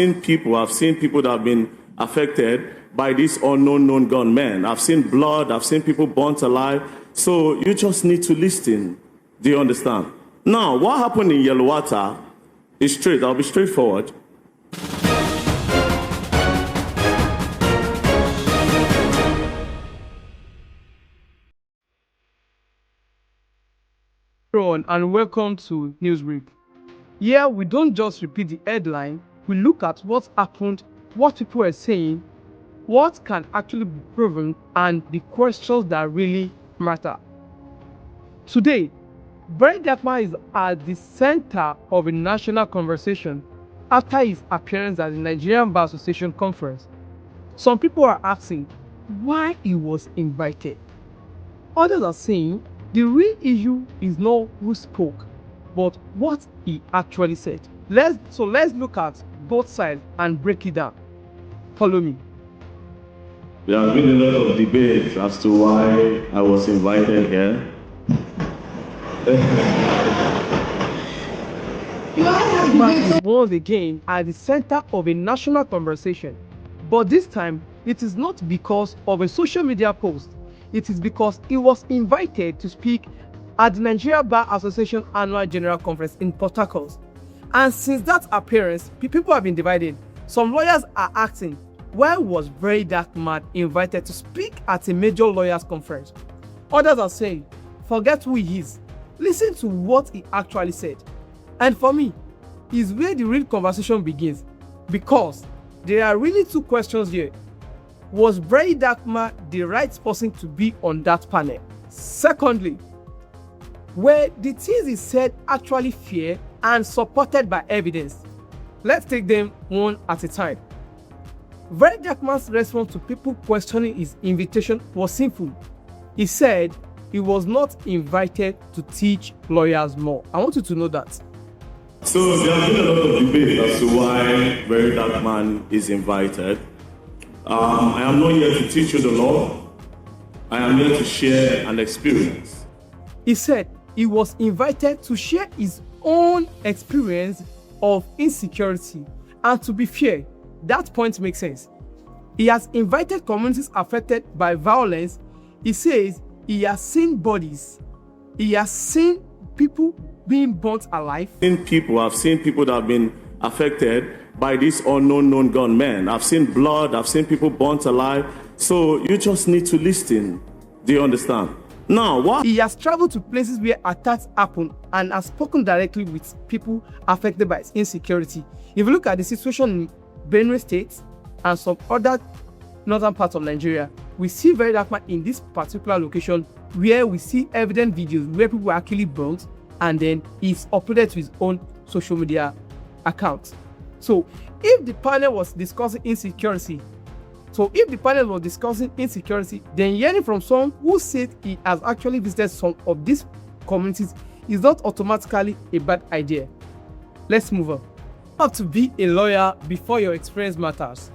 I've seen people that have been affected by these unknown known gunmen. I've seen blood, I've seen people burnt alive. So you just need to listen. Do you understand? Now, what happened in Yellow is straight. I'll be straightforward. Everyone, and welcome to Newsbrief. Here we don't just repeat the headline, we look at what happened, what people are saying, what can actually be proven, and the questions that really matter. Today, VeryDarkMan is at the center of a national conversation after his appearance at the Nigerian Bar Association conference. Some people are asking why he was invited. Others are saying the real issue is not who spoke, but what he actually said. Let's look at both sides and break it down. Follow me. There has been a lot of debate as to why I was invited here. Once again at the center of a national conversation, but this time it is not because of a social media post. It is because he was invited to speak at the Nigerian Bar Association Annual General Conference in Port Harcourt. And since that appearance, people have been divided. Some lawyers are asking, why was VeryDarkMan invited to speak at a major lawyers conference? Others are saying, forget who he is. Listen to what he actually said. And for me, is where the real conversation begins. Because there are really two questions here. Was VeryDarkMan the right person to be on that panel? Secondly, were the things he said actually fair and supported by evidence? Let's take them one at a time. VeryDarkMan's response to people questioning his invitation was simple. He said he was not invited to teach lawyers more. I want you to know that. So there has been a lot of debate as to why VeryDarkMan is invited. I am not here to teach you the law. I am here to share an experience. He said he was invited to share his own experience of insecurity. And to be fair, that point makes sense. He has invited communities affected by violence. He says he has seen bodies. He has seen people being burnt alive. I've seen people that have been affected by these unknown known gunmen. I've seen blood, I've seen people burnt alive. So you just need to listen. Do you understand? Now, what? He has traveled to places where attacks happen and has spoken directly with people affected by insecurity. If you look at the situation in Benue State and some other northern parts of Nigeria, we see VeryDarkMan in this particular location where we see evident videos where people are actually burnt, and then it's uploaded to his own social media account. So if the panel was discussing insecurity, then hearing from someone who said he has actually visited some of these communities is not automatically a bad idea. Let's move on. You don't have to be a lawyer before your experience matters.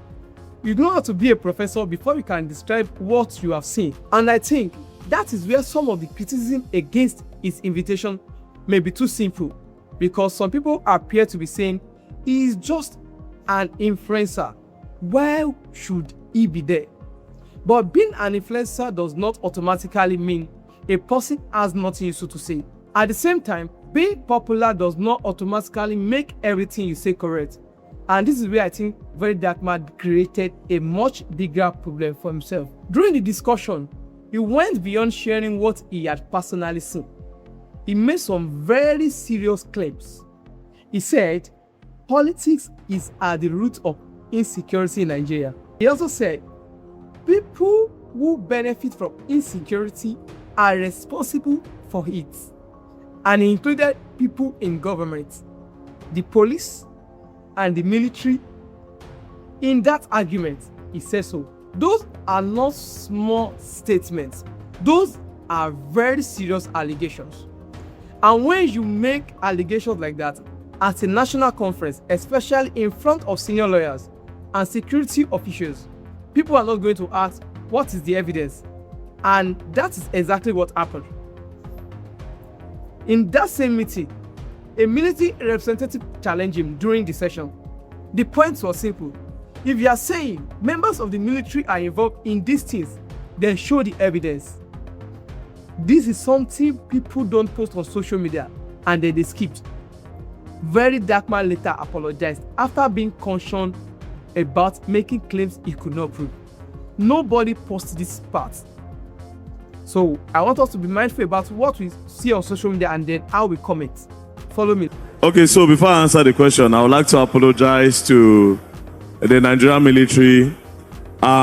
You don't have to be a professor before you can describe what you have seen. And I think that is where some of the criticism against his invitation may be too simple, because some people appear to be saying he is just an influencer. Why should he be there? But being an influencer does not automatically mean a person has nothing useful to say. At the same time, being popular does not automatically make everything you say correct. And this is where I think VeryDarkMan created a much bigger problem for himself. During the discussion, he went beyond sharing what he had personally seen. He made some very serious claims. He said politics is at the root of insecurity in Nigeria. He also said people who benefit from insecurity are responsible for it, and he included people in government, the police, and the military. In that argument, he said so. Those are not small statements. Those are very serious allegations. And when you make allegations like that at a national conference, especially in front of senior lawyers and security officials, people are not going to ask, what is the evidence? And that is exactly what happened. In that same meeting, a military representative challenged him during the session. The point was simple. If you are saying members of the military are involved in these things, then show the evidence. This is something people don't post on social media and then they skipped. VeryDarkMan later apologized after being cautioned about making claims he could not prove. Nobody posted this part. So I want us to be mindful about what we see on social media and then how we comment. Follow me. Okay, so before I answer the question, I would like to apologize to the Nigerian military.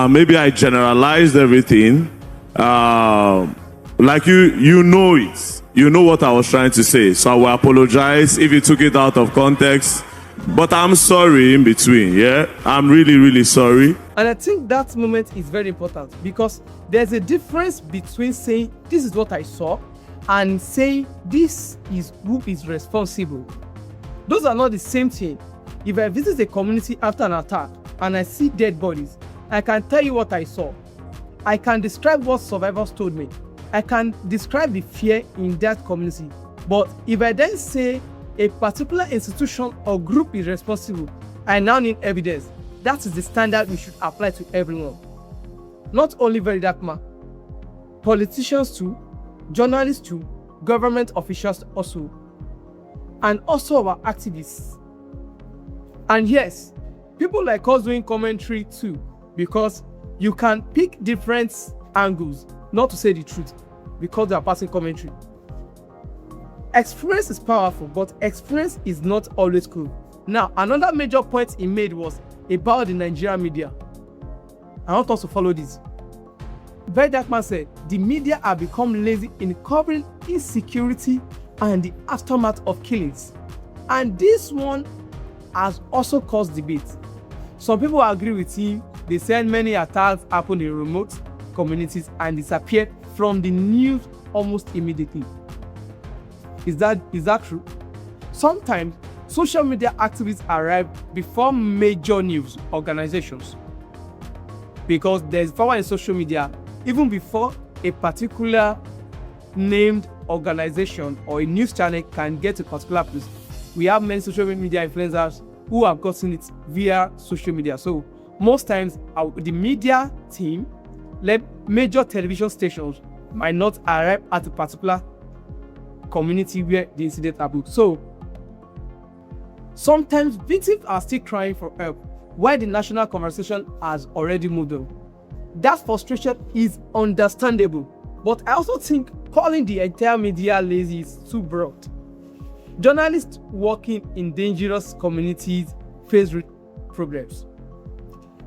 Maybe I generalized everything. Like you know it. You know what I was trying to say. So I will apologize if you took it out of context. But I'm sorry in between, yeah? I'm really, really sorry. And I think that moment is very important because there's a difference between saying, this is what I saw, and saying, this is who is responsible. Those are not the same thing. If I visit a community after an attack and I see dead bodies, I can tell you what I saw. I can describe what survivors told me. I can describe the fear in that community. But if I then say a particular institution or group is responsible, I now need evidence. That is the standard we should apply to everyone. Not only VeryDarkMan, politicians too, journalists too, government officials also, and also our activists. And yes, people like us doing commentary too, because you can pick different angles, not to say the truth, because they are passing commentary. Experience is powerful, but experience is not always cool. Now, another major point he made was about the Nigerian media. I want us to follow this. VeryDarkMan said, the media have become lazy in covering insecurity and the aftermath of killings. And this one has also caused debate. Some people agree with him. They said many attacks happened in remote communities and disappeared from the news almost immediately. Is that true? Sometimes social media activists arrive before major news organizations because there's power in social media even before a particular named organization or a news channel can get to a particular place. We have many social media influencers who have gotten it via social media. So most times the media team, like major television stations, might not arrive at a particular community where the incident happened. So sometimes victims are still crying for help while the national conversation has already moved on. That frustration is understandable, but I also think calling the entire media lazy is too broad. Journalists working in dangerous communities face problems.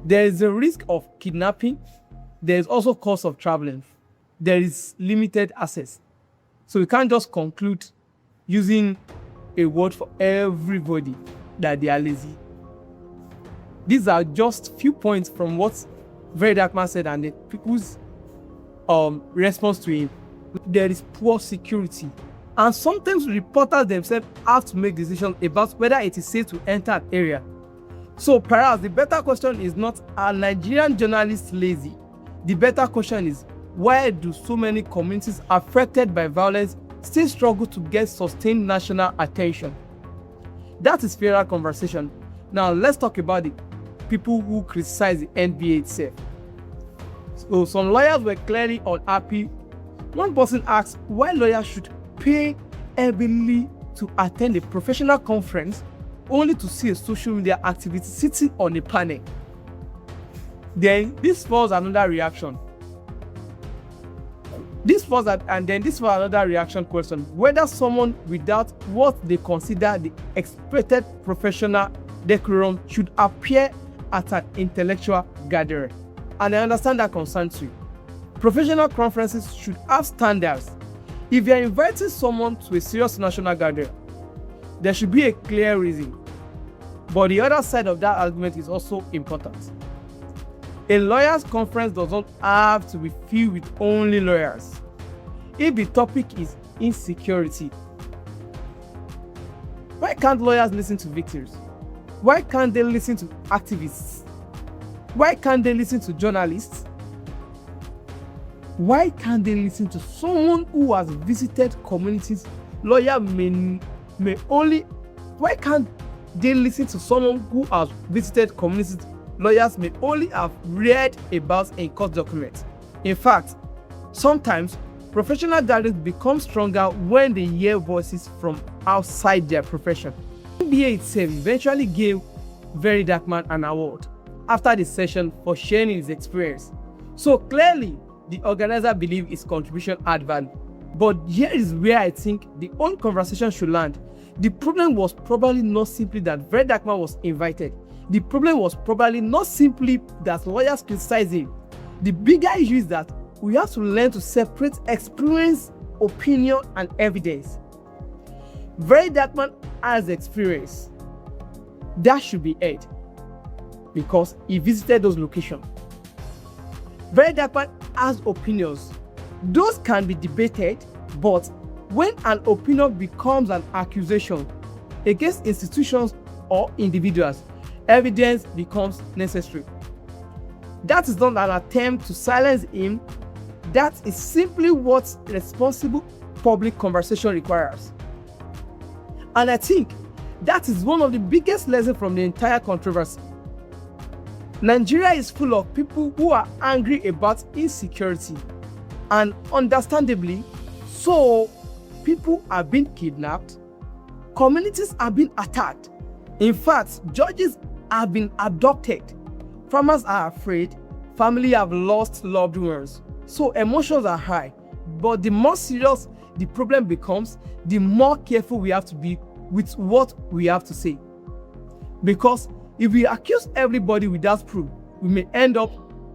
There is a risk of kidnapping. There is also cost of traveling. There is limited access. So we can't just conclude using a word for everybody that they are lazy. These are just few points from what VeryDarkMan said and the people's response to him. There is poor security. And sometimes reporters themselves have to make decisions about whether it is safe to enter an area. So perhaps the better question is not, are Nigerian journalists lazy? The better question is, why do so many communities affected by violence still struggle to get sustained national attention? That is fairer conversation. Now let's talk about the people who criticize the NBA itself. So some lawyers were clearly unhappy. One person asked why lawyers should pay heavily to attend a professional conference only to see a social media activist sitting on a panel. Then this was another reaction. This was another reaction question, whether someone without what they consider the expected professional decorum should appear at an intellectual gathering. And I understand that concern too. Professional conferences should have standards. If you are inviting someone to a serious national gathering, there should be a clear reason. But the other side of that argument is also important. A lawyers' conference does not have to be filled with only lawyers. If the topic is insecurity, why can't lawyers listen to victims? Why can't they listen to activists? Why can't they listen to journalists? Why can't they listen to someone who has visited communities? Lawyer may only. Why can't they listen to someone who has visited communities lawyers may only have read about in court documents. In fact, sometimes professional gatherings become stronger when they hear voices from outside their profession. NBA itself eventually gave VeryDarkMan an award after the session for sharing his experience. So clearly, the organizer believed his contribution had value. But here is where I think the whole conversation should land. The problem was probably not simply that VeryDarkMan was invited. The problem was probably not simply that lawyers criticized him. The bigger issue is that we have to learn to separate experience, opinion, and evidence. VeryDarkMan has experience. That should be heard because he visited those locations. VeryDarkMan has opinions. Those can be debated, but when an opinion becomes an accusation against institutions or individuals, evidence becomes necessary. That is not an attempt to silence him. That is simply what responsible public conversation requires. And I think that is one of the biggest lessons from the entire controversy. Nigeria is full of people who are angry about insecurity, and understandably so. People are being kidnapped, communities are being attacked. In fact, judges have been abducted, farmers are afraid, families have lost loved ones. So emotions are high, but the more serious the problem becomes, the more careful we have to be with what we have to say. Because if we accuse everybody without proof, we may end up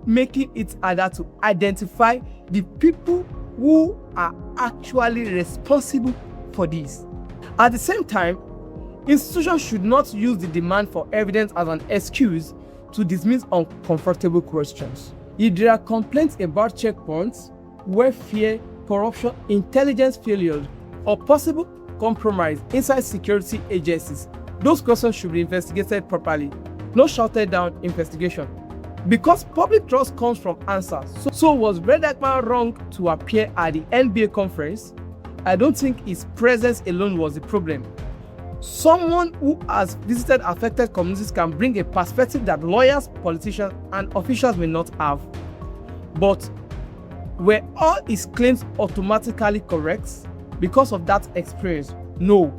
making it harder to identify the people who are actually responsible for this. At the same time, institutions should not use the demand for evidence as an excuse to dismiss uncomfortable questions. If there are complaints about checkpoints, welfare, corruption, intelligence failures, or possible compromise inside security agencies, those questions should be investigated properly, not shouted down investigation. Because public trust comes from answers. So was VeryDarkMan wrong to appear at the NBA conference? I don't think his presence alone was the problem. Someone who has visited affected communities can bring a perspective that lawyers, politicians, and officials may not have. But were all his claims automatically correct because of that experience? No.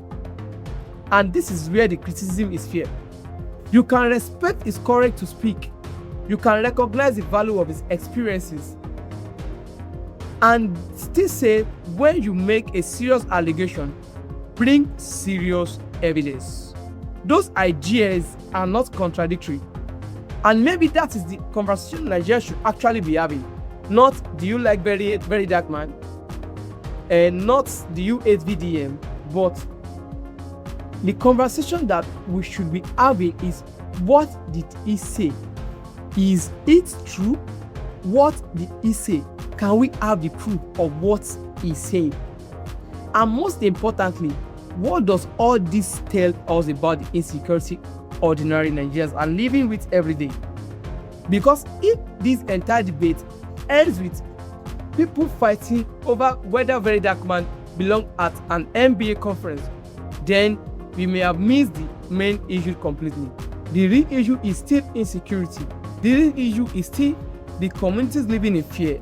And this is where the criticism is fair. You can respect his courage to speak. You can recognize the value of his experiences and still say when you make a serious allegation, bring serious evidence. Those ideas are not contradictory. And maybe that is the conversation Nigeria should actually be having. Not do you like VeryDarkMan, and not do you hate VDM, but the conversation that we should be having is what did he say? Is it true? What did he say? Can we have the proof of what he's saying? And most importantly, what does all this tell us about the insecurity ordinary Nigerians are living with every day? Because if this entire debate ends with people fighting over whether VeryDarkMan belongs at an NBA conference, then we may have missed the main issue completely. The real issue is still insecurity. The real issue is still the communities living in fear.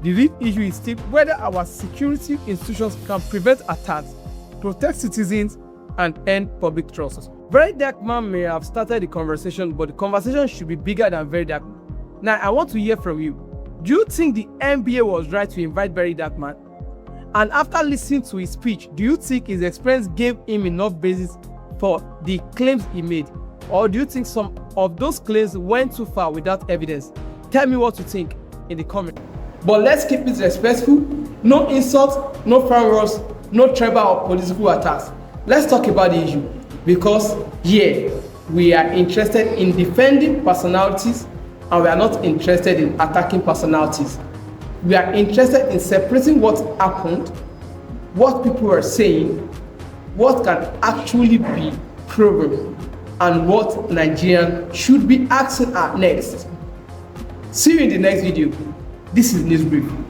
The real issue is still whether our security institutions can prevent attacks, protect citizens, and end public trust. VeryDarkMan may have started the conversation, but the conversation should be bigger than VeryDarkMan. Now, I want to hear from you. Do you think the NBA was right to invite VeryDarkMan? And after listening to his speech, do you think his experience gave him enough basis for the claims he made? Or do you think some of those claims went too far without evidence? Tell me what you think in the comments. But let's keep it respectful. No insults, no farm wars, no tribal or political attacks. Let's talk about the issue. Because here, we are interested in defending personalities and we are not interested in attacking personalities. We are interested in separating what happened, what people are saying, what can actually be proven, and what Nigerians should be asking at next. See you in the next video. This is News Brief.